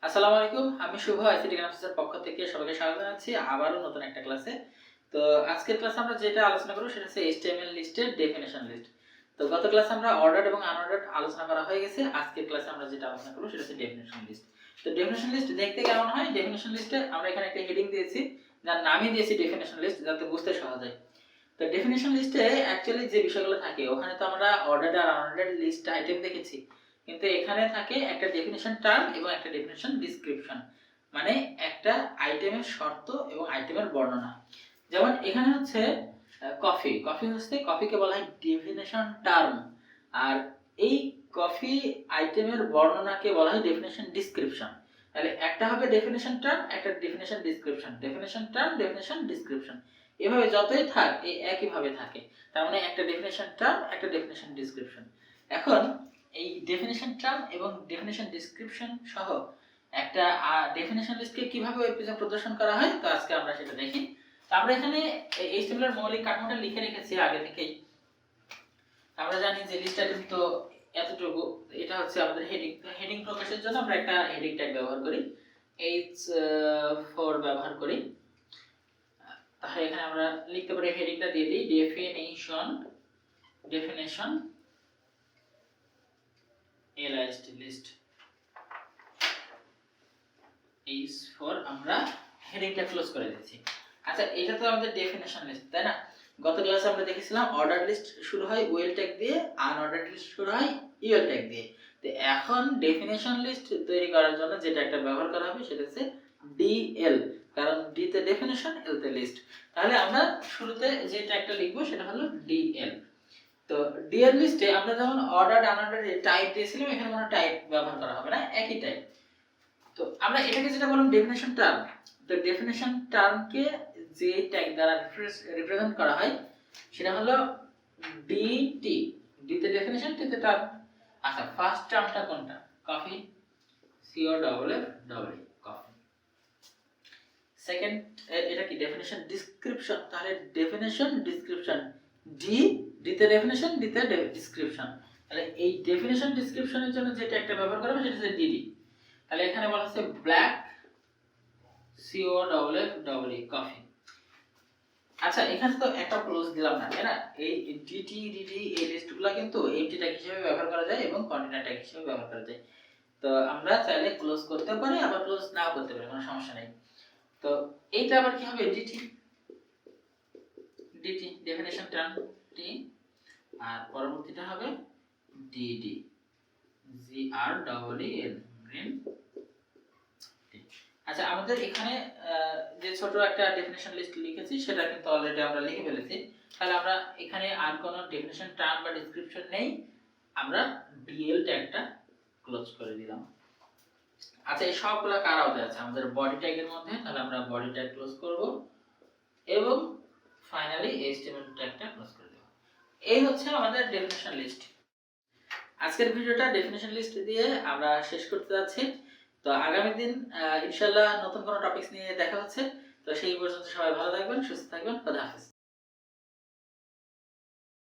আসসালামু আলাইকুম। আমি শুভ আইসিটি ক্যাম্পাসের পক্ষ থেকে সবাইকে স্বাগত জানাচ্ছি আবারও নতুন একটা ক্লাসে। তো আজকের ক্লাসে আমরা যেটা আলোচনা করব সেটা হচ্ছে HTML লিস্টের ডেফিনিশন লিস্ট। তো গত ক্লাসে আমরা অর্ডারড এবং আনঅর্ডারড আলোচনা করা হয়ে গেছে। আজকের ক্লাসে আমরা যেটা আলোচনা করব সেটা হচ্ছে ডেফিনিশন লিস্ট। তো ডেফিনিশন লিস্ট দেখতে কেমন হয়? ডেফিনিশন লিস্টে আমরা এখানে একটা হেডিং দিয়েছি, যার নামই দিয়েছি ডেফিনিশন লিস্ট, যাতে বুঝতে সহজ হয়। তো ডেফিনিশন লিস্টে অ্যাকচুয়ালি যে বিষয়গুলো থাকে, ওখানে তো আমরা অর্ডারড আর আনঅর্ডারড লিস্ট আইটেম দেখেছি, কিন্তু এখানে থাকে একটা ডেফিনিশন টার্ম এবং একটা ডেফিনিশন ডেসক্রিপশন, মানে একটা আইটেমের শর্ত এবং আইটেমের বর্ণনা। যেমন এখানে হচ্ছে কফি, কফি হচ্ছে, কফিকে বলা হয় ডেফিনিশন টার্ম, আর এই কফি আইটেমের বর্ণনাকে বলা হয় ডেফিনিশন ডেসক্রিপশন। তাহলে একটা হবে ডেফিনিশন টার্ম, একটা definition description, definition term, definition description, এভাবে যতই থাক এই একই ভাবে থাকে। তার মানে একটা ডেফিনিশন টার্ম, একটা ডেফিনিশন ডেসক্রিপশন। এখন এই ডেফিনিশন টার্ম এবং ডেফিনিশন ডেসক্রিপশন সহ একটা ডেফিনিশন লিস্টকে কিভাবে ওয়েব পেজে প্রদর্শন করা হয়, তো আজকে আমরা সেটা দেখি। তো আমরা এখানে HTML এর মৌলিক কাঠামোটা লিখে রেখেছি আগে থেকেই। আমরা জানি যে লিস্ট আইটেম তো এতটুকু, এটা হচ্ছে আমাদের হেডিং। হেডিং প্রকাশের জন্য আমরা একটা হেডিং ট্যাগ ব্যবহার করি, h4 ব্যবহার করি। তাহলে এখানে আমরা লিখতে পারি, হেডিংটা দিয়ে দিই ডেফিনিশন list লিস্ট h4, আমরা হেডিংটা ক্লোজ করে দিচ্ছি। আচ্ছা, এটা তো আমাদের ডেফিনিশন লিস্ট, তাই না? গত ক্লাসে আমরা দেখেছিলাম অর্ডার লিস্ট শুরু হয় ওয়েল ট্যাগ দিয়ে, আনঅর্ডারড লিস্ট শুরু হয় ইউএল ট্যাগ দিয়ে। তো এখন ডেফিনিশন লিস্ট তৈরি করার জন্য যেটা একটা ব্যবহার করা হবে সেটা হচ্ছে ডিএল, কারণ ডি তে ডেফিনিশন, এল তে লিস্ট। তাহলে আমরা শুরুতে যে ট্যাগটা লিখবো সেটা হলো ডিএল। তো ডিএল লিস্টে আমরা যেমন অর্ডারড আনঅর্ডারড টাইপ দিয়েছিলাম, এখানে কোনো টাইপ ব্যবহার করা হবে না, একই টাইপ। তো আমরা এটাকে যেটা বললাম ডেফিনিশন টার্ম, তো ডেফিনিশন টার্মকে যে ট্যাগ দ্বারা রিপ্রেজেন্ট করা হয় সেটা হলো ডিটি। ডি তে ডেফিনিশন, টি তে টার্ম। আচ্ছা, ফার্স্ট টার্মটা কোনটা? Coffee, C O double F double E, coffee. Second, এটা কি? Definition description. তাহলে ডেফিনিশন ডেসক্রিপশন, ডি, ডি তে ডেফিনিশন, ডি তে ডেসক্রিপশন। তাহলে এই ডেফিনিশন ডেসক্রিপশনের জন্য যে ট্যাগটা ব্যবহার করা হবে সেটা হচ্ছে ডিডি। তাহলে এখানে বলা আছে black, C O double F double E, coffee. আচ্ছা, এখানে তো একটা ক্লোজ দিলাম না, তাই না? এই ডিটি ডিডি এই লিস্টগুলো কিন্তু এমটি ট্যাগ হিসেবে ব্যবহার করা যায় এবং কন্টেনার ট্যাগ হিসেবে ব্যবহার করা যায়। তো আমরা চাইলে ক্লোজ করতে পারি, আবার ক্লোজ নাও করতে পারি, কোনো সমস্যা নেই। তো এইটা আবার কি হবে? ডিটি, ডিটি ডেফিনিশন টার্ম টি, আর পরবর্তীটা হবে ডিডি, জি আর ডাবল ই এল, গ্রিন। আচ্ছা, আমাদের এখানে যে ছোট একটা ডেফিনিশন লিস্ট লিখেছি সেটা কিন্তু অলরেডি আমরা লিখে ফেলেছি। তাহলে আমরা এখানে আর কোনো ডেফিনিশন টার্ম বা ডেসক্রিপশন নেই, আমরা ডিএল ট্যাগটা ক্লোজ করে দিলাম। আচ্ছা, এই সবগুলা কার আওতায় আছে? আমাদের বডি ট্যাগের মধ্যে। তাহলে আমরা বডি ট্যাগ ক্লোজ করব এবং ফাইনালি HTML ট্যাগটা ক্লোজ করে দেব। এই হচ্ছে আমাদের ডেফিনিশন লিস্ট। আজকের ভিডিওটা ডেফিনিশন লিস্ট দিয়ে আমরা শেষ করতে যাচ্ছি। তো আগামী দিন ইনশাআল্লাহ নতুন কোনো টপিকস নিয়ে দেখা হচ্ছে। তো সেই পর্যন্ত সবাই ভালো থাকবেন, সুস্থ থাকবেন। খোদা হাফেজ।